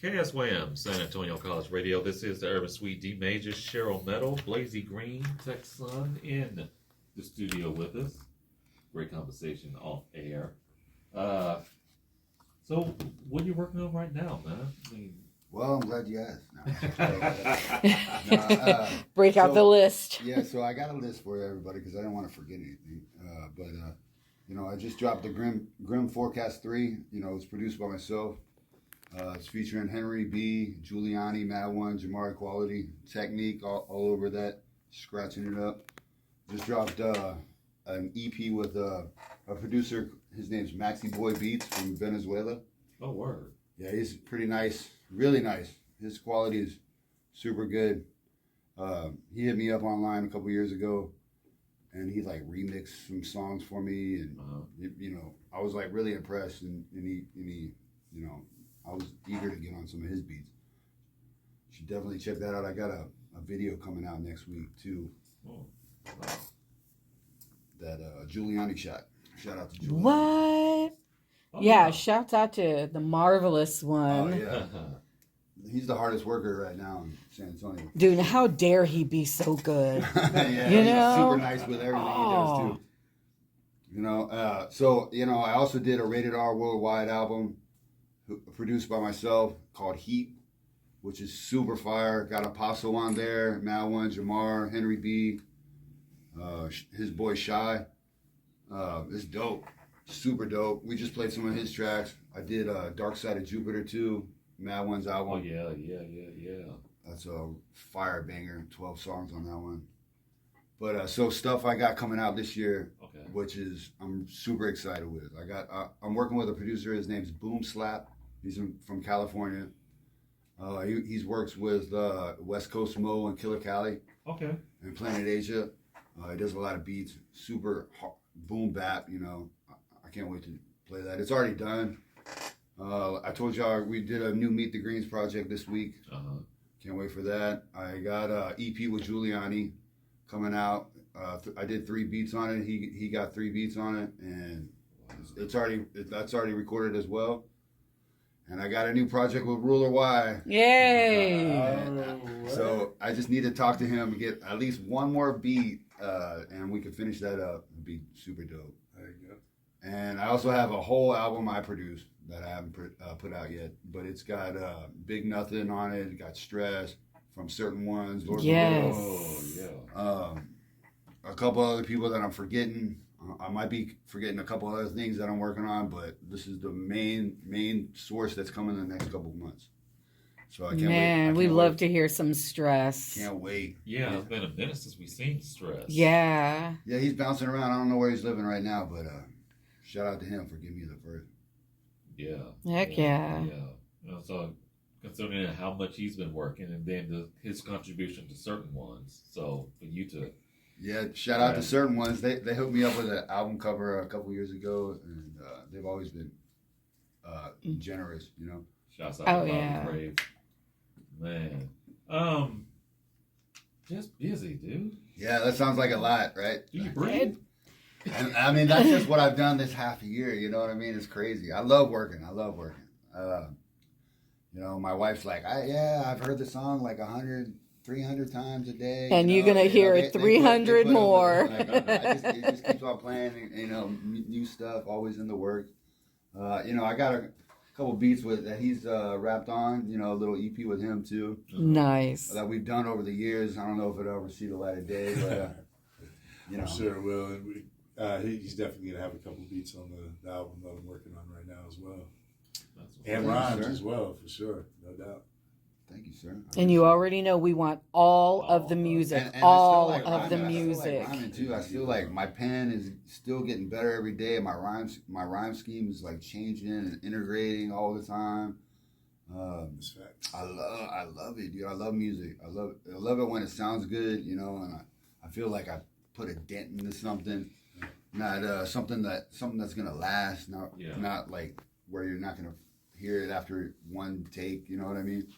KSYM, San Antonio College Radio. This is the Urban Suite D Major, Cheryl Meadow, Blazy Green, Tech Sun in the studio with us. Great conversation off air. So, what are you working on right now, man? Well, I'm glad you asked. Break out the list. Yeah, so I got a list for everybody because I didn't want to forget anything. I just dropped the Grim Forecast 3. It's produced by myself. It's featuring Henry B, Giuliani, Mad One, Jamar Quality, Technique, all over that, scratching it up. Just dropped an EP with a producer. His name's Maxi Boy Beats from Venezuela. Oh, word. Yeah, he's pretty nice, really nice. His quality is super good. He hit me up online a couple years ago, and he like remixed some songs for me, and I was like really impressed, and he I was eager to get on some of his beats. You should definitely check that out. I got a video coming out next week too. Oh, wow. That Giuliani shot. Shout out to Giuliani. What? Oh, Yeah, shouts out to the marvelous one. Oh yeah. He's the hardest worker right now in San Antonio. Dude, how dare he be so good? Yeah, You he's know? super nice with everything he does too. I also did a Rated R Worldwide album produced by myself called Heat, which is super fire. Got Apostle on there, Mad One, Jamar, Henry B, his boy Shy. It's dope. Super dope. We just played some of his tracks. I did Dark Side of Jupiter too, Mad One's album. Oh, yeah. That's a fire banger, 12 songs on that one. But so stuff I got coming out this year, which is I'm super excited with. I'm working with a producer. His name's Boom Slap. He's from California. He works with West Coast Mo and Killer Cali. Okay. And Planet Asia. He does a lot of beats, super boom bap. I can't wait to play that. It's already done. I told y'all we did a new Meet the Greens project this week. Can't wait for that. I got a EP with Giuliani coming out. I did 3 beats on it. He got 3 beats on it, and that's already recorded as well. And I got a new project with Ruler Y. Yay! So I just need to talk to him and get at least one more beat, and we can finish that up. It'd be super dope. There you go. And I also have a whole album I produced that I haven't put out yet, but it's got Big Nothing on it. It got Stress from Certain Ones. Lord Yes. Oh, yeah. A couple other people that I'm forgetting. I might be forgetting a couple other things that I'm working on, but this is the main source that's coming in the next couple of months. So I can't wait. Man, we love to hear some Stress. Can't wait. Yeah, it's been a minute since we've seen Stress. Yeah. Yeah, he's bouncing around. I don't know where he's living right now, but shout out to him for giving me the first. Yeah. Heck yeah. So considering how much he's been working and then his contribution to Certain Ones, so for you to... Yeah, shout out to Certain Ones. They hooked me up with an album cover a couple years ago, and they've always been generous, Shouts out to Bobby Brave. Man. Just busy, dude. Yeah, that sounds like a lot, right? Do you breathe? And I mean, that's just what I've done this half a year, you know what I mean? It's crazy. I love working. My wife's like, I've heard the song like 100, 300 times a day. And you're going to hear it 300 more. It just keeps on playing, new stuff, always in the works. I got a couple beats that he's rapped on, a little EP with him too. Nice. That we've done over the years. I don't know if it'll ever see the light of day, but, I'm sure it will. And he's definitely going to have a couple beats on the album that I'm working on right now as well. And rhymes as well, for sure, no doubt. Thank you, sir. And you already know we want all of the music. And all I still like of the rhyming. music. I still like rhyming too. I feel like my pen is still getting better every day. My rhyme scheme is like changing and integrating all the time. I love it, dude. I love music. I love it when it sounds good, and I feel like I put a dent into something. Not something that's gonna last. Not like where you're not gonna hear it after one take. You know what I mean?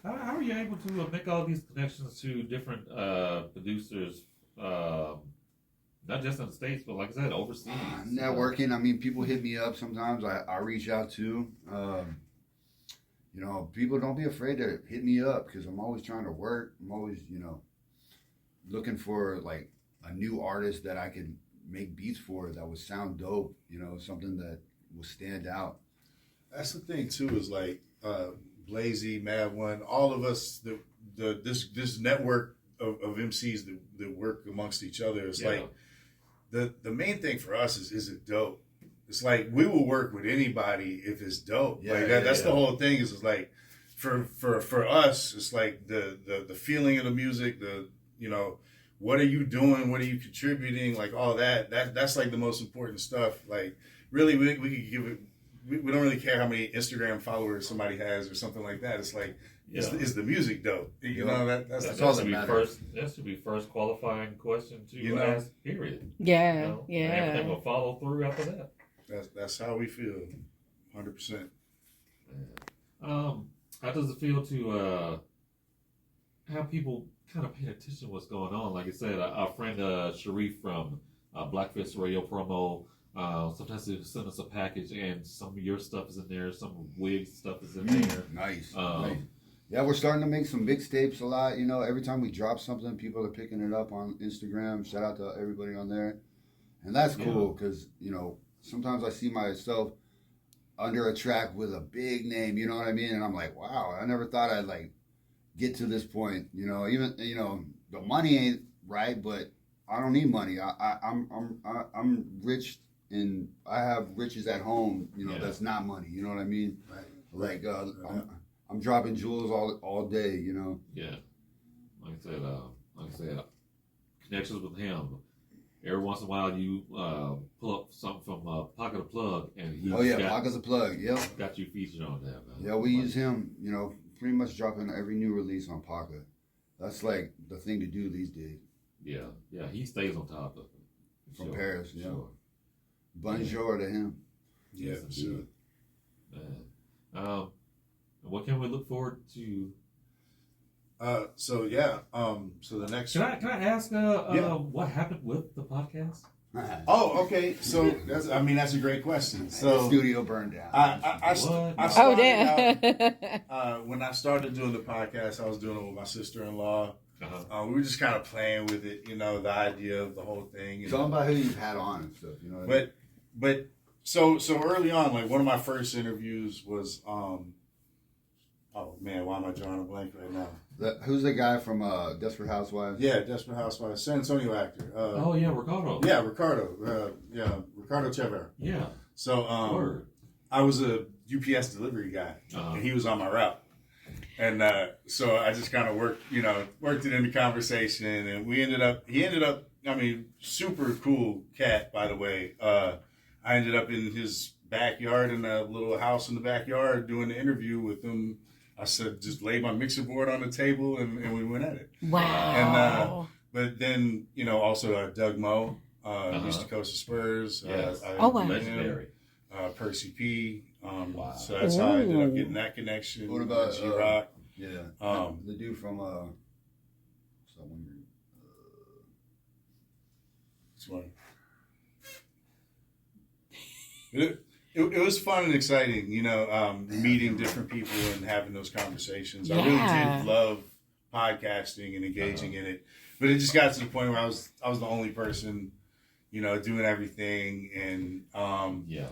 How are you able to make all these connections to different producers, not just in the States, but like I said, overseas? Networking. I mean, people hit me up sometimes. I reach out to. you know, people don't be afraid to hit me up because I'm always trying to work. I'm always, you know, looking for like a new artist that I can make beats for that would sound dope, you know, something that will stand out. That's the thing too, is like Blazy, Mad One, all of us, this network of MCs that work amongst each other. It's like the main thing for us is it dope? It's like we will work with anybody if it's dope. Yeah, like that's the whole thing. Is like for us, it's like the feeling of the music, the, you know, what are you doing? What are you contributing? Like all that's like the most important stuff. Like really, we could give it. We don't really care how many Instagram followers somebody has or something like that. It's like, is the music dope? You know, that's all that that should matters. That should be first qualifying question to You know? ask. Period. Yeah, You know? yeah. And everything will follow through after that. That's how we feel, 100%. How does it feel to have people kind of pay attention to what's going on? Like I said, our friend Sharif from Blackfish Radio Promo. Sometimes they send us a package and some of your stuff is in there, some wig stuff is in there. Nice. Yeah, we're starting to make some mixtapes a lot. You know, every time we drop something, people are picking it up on Instagram. Shout out to everybody on there. And that's cool because, you know, sometimes I see myself under a track with a big name, you know what I mean? And I'm like, wow, I never thought I'd like get to this point. You know, even, you know, the money ain't right, but I don't need money. I'm rich. And I have riches at home, you know, that's not money. You know what I mean? Right. Like, I'm dropping jewels all day, you know? Yeah. Like I said, connections with him. Every once in a while, you pull up something from Pocket of Plug, and he's Pocket's a plug, yep. got you featured on that, man. Yeah, we use him, you know, pretty much dropping every new release on Pocket. That's like the thing to do these days. Yeah, he stays on top of it. From Paris, yeah. Sure. Bonjour to him. Yeah, for sure. Man. What can we look forward to? So the next. Can I ask what happened with the podcast? Oh, okay. So that's a great question. So the studio burned down. I Oh, damn. out, when I started doing the podcast, I was doing it with my sister-in-law. We were just kind of playing with it, you know, the idea of the whole thing. Tell them about who you've had on and stuff, you know what I mean? But so early on, like one of my first interviews was oh man, why am I drawing a blank right now? Who's the guy from Desperate Housewives? Yeah, Desperate Housewives, San Antonio actor. Ricardo. Yeah, Ricardo. Ricardo Chever. Yeah. So I was a UPS delivery guy, and he was on my route. And so I just kind of worked it into conversation, and he ended up, I mean, super cool cat, by the way. I ended up in his backyard, in a little house in the backyard, doing the interview with him. I said, just laid my mixer board on the table, and we went at it. Wow. And but then, you know, also Doug Moe, East Coast of Spurs. Yes. Oh, wow. Legendary. Percy P. Wow. So that's how I ended up getting that connection. What about G-Rock? Yeah. The dude from Which one? It was fun and exciting, you know, meeting different people and having those conversations. I really did love podcasting and engaging in it, but it just got to the point where I was the only person, you know, doing everything, and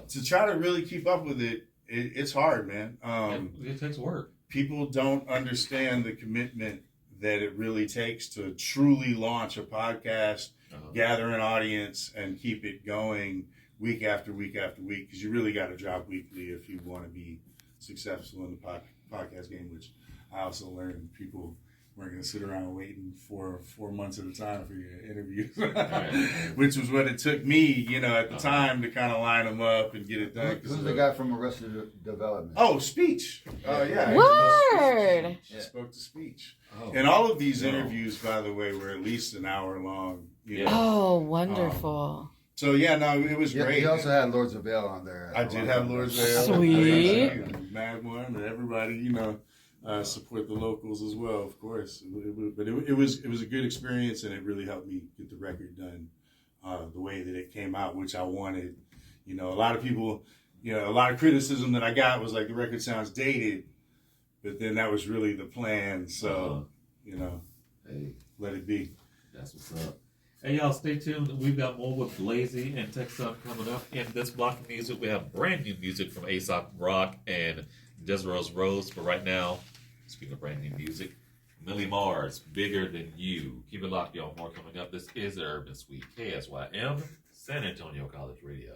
to try to really keep up with it, it's hard, man. It takes work. People don't understand the commitment that it really takes to truly launch a podcast, gather an audience, and keep it going week after week after week, because you really got to drop weekly if you want to be successful in the podcast game, which I also learned people weren't going to sit around waiting for 4 months at a time for your interviews, which was what it took me, you know, at the time to kind of line them up and get it done. Who's the guy from Arrested Development? Oh, Speech. Yeah. Word. She spoke to Speech. And all of these interviews, by the way, were at least an hour long. You know? Oh, wonderful. So yeah, no, it was great. He also had Lords of Vale on there. I did have Lords of Vale. Sweet. And Mad One, and everybody, you know, support the locals as well, of course. But it was a good experience, and it really helped me get the record done the way that it came out, which I wanted. You know, a lot of people, you know, a lot of criticism that I got was like the record sounds dated. but then that was really the plan. So, you know, Hey, let it be. that's what's up. Hey, y'all, stay tuned. We've got more with Blazy and Tech Stuff coming up. In this block of music, we have brand new music from Aesop Rock and Desirel's Rose. But right now, speaking of brand new music, Millie Mars, Bigger Than You. Keep it locked, y'all. More coming up. This is the Urban Suite, KSYM, San Antonio College Radio.